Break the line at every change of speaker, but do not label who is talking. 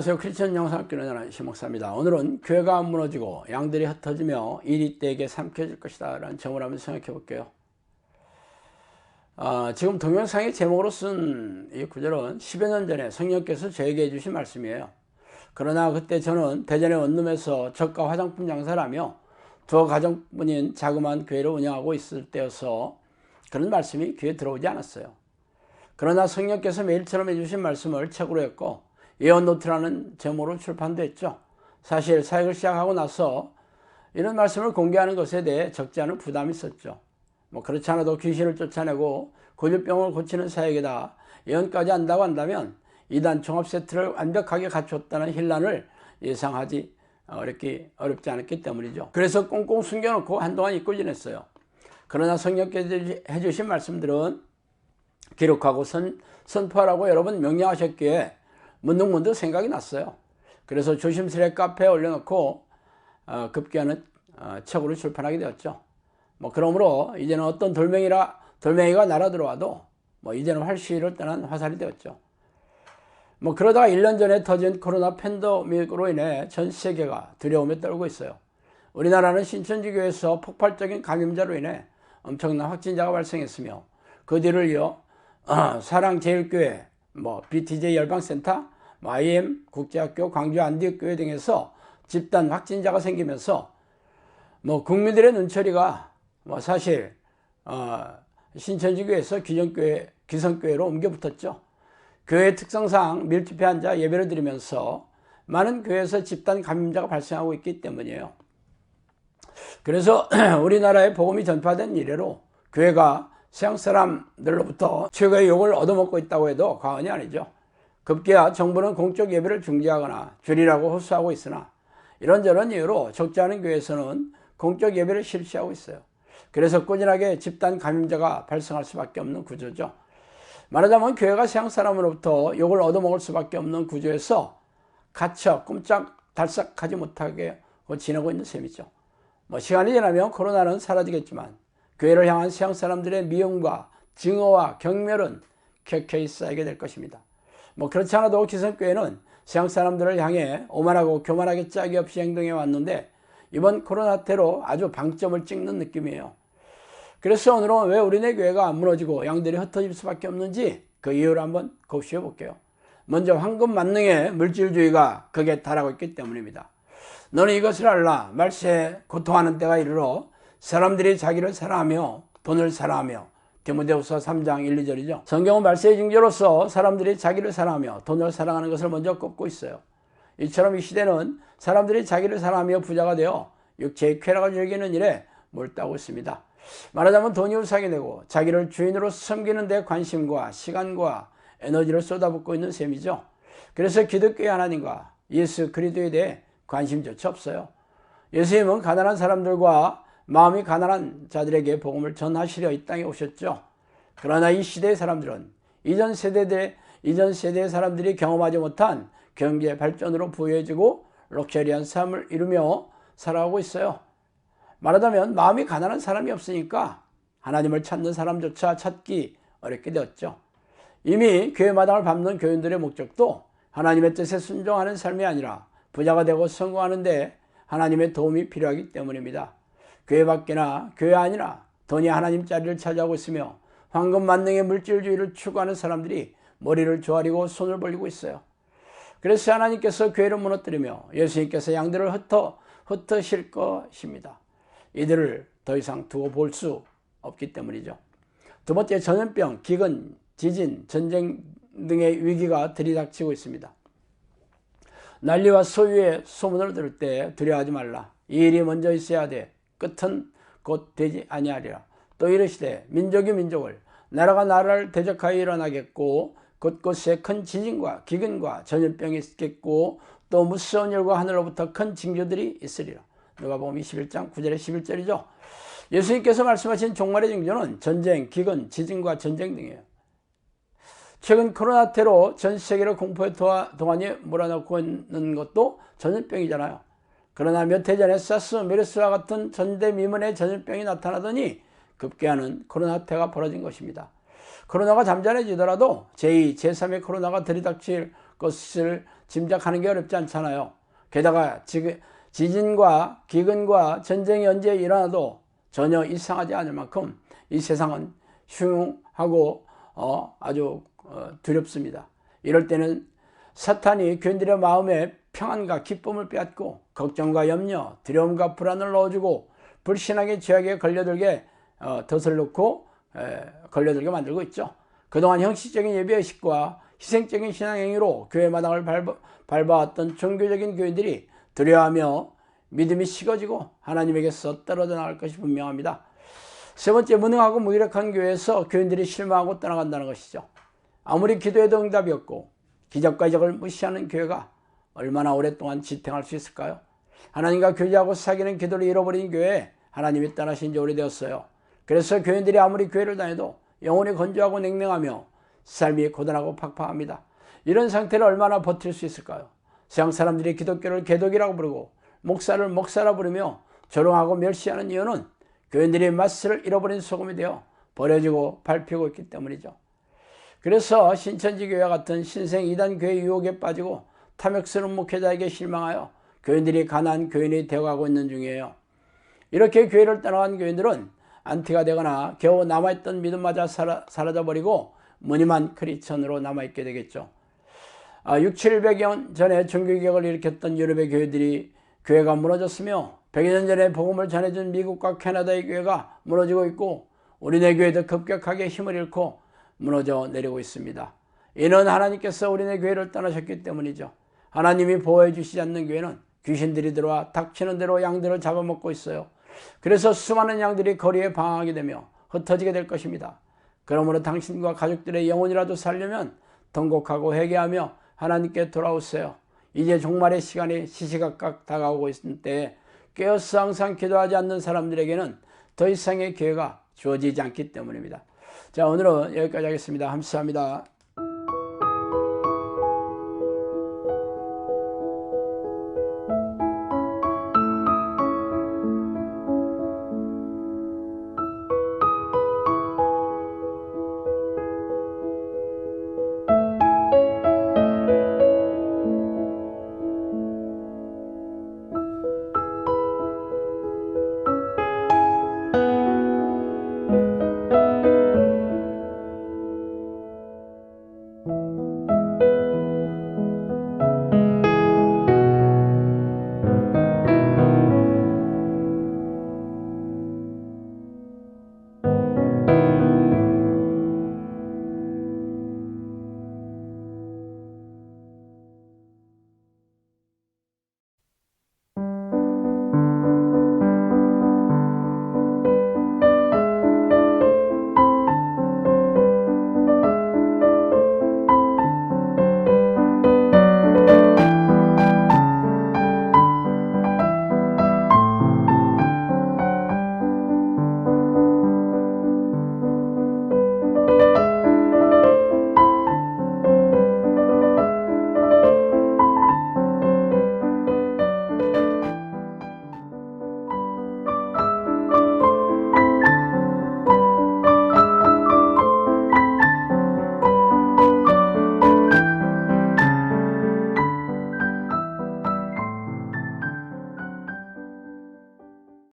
안녕하세요. 크리스천 영상학교의 나는 심목사입니다. 오늘은 교회가 무너지고 양들이 흩어지며 일이 때에게 삼켜질 것이다 라는 점을 한번 생각해 볼게요. 지금 동영상의 제목으로 쓴 이 구절은 10여 년 전에 성령께서 저에게 해주신 말씀이에요. 그러나 그때 저는 대전의 원룸에서 저가 화장품 장사를 하며 두 가정뿐인 자그마한 교회를 운영하고 있을 때여서 그런 말씀이 귀에 들어오지 않았어요. 그러나 성령께서 매일처럼 해주신 말씀을 책으로 했고 예언노트라는 제목으로 출판됐죠. 사실 사역을 시작하고 나서 이런 말씀을 공개하는 것에 대해 적지 않은 부담이 있었죠. 그렇지 않아도 귀신을 쫓아내고 고질병을 고치는 사역이다 예언까지 한다고 한다면 이단 종합 세트를 완벽하게 갖췄다는 힐난을 예상하지 어렵지 않았기 때문이죠. 그래서 꽁꽁 숨겨놓고 한동안 잊고 지냈어요. 그러나 성령께서 해주신 말씀들은 기록하고 선포하라고 여러 번 명령하셨기에 문득문득 생각이 났어요. 그래서 조심스레 카페에 올려놓고 급기야는 책으로 출판하게 되었죠. 그러므로 이제는 어떤 돌멩이가 날아들어와도 이제는 활시위를 떠난 화살이 되었죠. 그러다가 1년 전에 터진 코로나 팬데믹으로 인해 전 세계가 두려움에 떨고 있어요. 우리나라는 신천지교회에서 폭발적인 감염자로 인해 엄청난 확진자가 발생했으며 그 뒤를 이어 사랑제일교회, BTJ 열방센터, IM 국제학교, 광주 안디옥교회 등에서 집단 확진자가 생기면서 국민들의 눈초리가 사실 신천지교회에서 기성교회로 옮겨 붙었죠. 교회 특성상 밀집해 앉아 예배를 드리면서 많은 교회에서 집단 감염자가 발생하고 있기 때문이에요. 그래서 우리나라에 복음이 전파된 이래로 교회가 서양 사람들로부터 최고의 욕을 얻어먹고 있다고 해도 과언이 아니죠. 급기야 정부는 공적 예배를 중지하거나 줄이라고 호소하고 있으나 이런저런 이유로 적지 않은 교회에서는 공적 예배를 실시하고 있어요. 그래서 꾸준하게 집단 감염자가 발생할 수밖에 없는 구조죠. 말하자면 교회가 서양 사람으로부터 욕을 얻어먹을 수밖에 없는 구조에서 갇혀 꼼짝달싹하지 못하게 지내고 있는 셈이죠. 시간이 지나면 코로나는 사라지겠지만 교회를 향한 서양 사람들의 미움과 증오와 경멸은 켜켜이 쌓이게 될 것입니다. 그렇지 않아도 기성교회는 서양 사람들을 향해 오만하고 교만하게 짝이 없이 행동해 왔는데 이번 코로나 때로 아주 방점을 찍는 느낌이에요. 그래서 오늘은 왜 우리네 교회가 안 무너지고 양들이 흩어질 수밖에 없는지 그 이유를 한번 곱씹어 볼게요. 먼저 황금 만능의 물질주의가 극에 달하고 있기 때문입니다. 너는 이것을 알라. 말세에 고통하는 때가 이르러 사람들이 자기를 사랑하며 돈을 사랑하며 디모데후서 3장 1, 2절이죠. 성경은 말세의 징조로서 사람들이 자기를 사랑하며 돈을 사랑하는 것을 먼저 꼽고 있어요. 이처럼 이 시대는 사람들이 자기를 사랑하며 부자가 되어 육체의 쾌락을 즐기는 일에 몰두하고 있습니다. 말하자면 돈이 우상이 되고 자기를 주인으로 섬기는 데 관심과 시간과 에너지를 쏟아붓고 있는 셈이죠. 그래서 기독교의 하나님과 예수 그리스도에 대해 관심조차 없어요. 예수님은 가난한 사람들과 마음이 가난한 자들에게 복음을 전하시려 이 땅에 오셨죠. 그러나 이 시대의 사람들은 이전 세대의 사람들이 경험하지 못한 경제 발전으로 부유해지고 럭셔리한 삶을 이루며 살아가고 있어요. 말하자면 마음이 가난한 사람이 없으니까 하나님을 찾는 사람조차 찾기 어렵게 되었죠. 이미 교회 마당을 밟는 교인들의 목적도 하나님의 뜻에 순종하는 삶이 아니라 부자가 되고 성공하는 데 하나님의 도움이 필요하기 때문입니다. 교회 밖이나 교회 아니나 돈이 하나님 자리를 차지하고 있으며 황금 만능의 물질주의를 추구하는 사람들이 머리를 조아리고 손을 벌리고 있어요. 그래서 하나님께서 교회를 무너뜨리며 예수님께서 양들을 흩으실 것입니다. 이들을 더 이상 두고 볼 수 없기 때문이죠. 두 번째, 전염병, 기근, 지진, 전쟁 등의 위기가 들이닥치고 있습니다. 난리와 소유의 소문을 들을 때 두려워하지 말라. 이 일이 먼저 있어야 돼. 끝은 곧 되지 아니하리라. 또 이르시되 민족이 민족을, 나라가 나라를 대적하여 일어나겠고 곳곳에 큰 지진과 기근과 전염병이 있겠고 또 무서운 일과 하늘로부터 큰 징조들이 있으리라. 누가복음 21장 9절에 11절이죠. 예수님께서 말씀하신 종말의 징조는 전쟁, 기근, 지진과 전쟁 등이에요. 최근 코로나 때로 전 세계를 공포의 동안에 몰아넣고 있는 것도 전염병이잖아요. 그러나 몇 해 전에 사스, 메르스와 같은 전대미문의 전염병이 나타나더니 급기야는 코로나 때가 벌어진 것입니다. 코로나가 잠잠해지더라도 제2, 제3의 코로나가 들이닥칠 것을 짐작하는 게 어렵지 않잖아요. 게다가 지진과 기근과 전쟁이 언제 일어나도 전혀 이상하지 않을 만큼 이 세상은 흉하고 아주 두렵습니다. 이럴 때는 사탄이 교인들의 마음에 평안과 기쁨을 빼앗고 걱정과 염려, 두려움과 불안을 넣어주고 불신앙의 죄악에 걸려들게 덫을 놓고 걸려들게 만들고 있죠. 그동안 형식적인 예배의식과 희생적인 신앙행위로 교회 마당을 밟아왔던 종교적인 교인들이 두려워하며 믿음이 식어지고 하나님에게서 떨어져 나갈 것이 분명합니다. 세 번째, 무능하고 무기력한 교회에서 교인들이 실망하고 떠나간다는 것이죠. 아무리 기도해도 응답이 없고 기적과 이적을 무시하는 교회가 얼마나 오랫동안 지탱할 수 있을까요? 하나님과 교제하고 사귀는 기도를 잃어버린 교회에 하나님이 떠나신 지 오래되었어요. 그래서 교인들이 아무리 교회를 다녀도 영혼이 건조하고 냉랭하며 삶이 고단하고 팍팍합니다. 이런 상태를 얼마나 버틸 수 있을까요? 세상 사람들이 기독교를 개독이라고 부르고 목사를 목사라 부르며 조롱하고 멸시하는 이유는 교인들이 맛을 잃어버린 소금이 되어 버려지고 밟히고 있기 때문이죠. 그래서 신천지 교회와 같은 신생 이단 교회 유혹에 빠지고 탐욕스러운 목회자에게 실망하여 교인들이 가난한 교인이 되어가고 있는 중이에요. 이렇게 교회를 떠나간 교인들은 안티가 되거나 겨우 남아있던 믿음마저 사라져버리고 무늬만 크리스천으로 남아있게 되겠죠. 600~700여 년 전에 종교개혁을 일으켰던 유럽의 교회들이 교회가 무너졌으며 100여 년 전에 복음을 전해준 미국과 캐나다의 교회가 무너지고 있고 우리네 교회도 급격하게 힘을 잃고 무너져 내리고 있습니다. 이는 하나님께서 우리네 교회를 떠나셨기 때문이죠. 하나님이 보호해 주시지 않는 교회는 귀신들이 들어와 닥치는 대로 양들을 잡아먹고 있어요. 그래서 수많은 양들이 거리에 방황하게 되며 흩어지게 될 것입니다. 그러므로 당신과 가족들의 영혼이라도 살려면 통곡하고 회개하며 하나님께 돌아오세요. 이제 종말의 시간이 시시각각 다가오고 있을 때에 깨어서 항상 기도하지 않는 사람들에게는 더 이상의 기회가 주어지지 않기 때문입니다. 자, 오늘은 여기까지 하겠습니다. 감사합니다.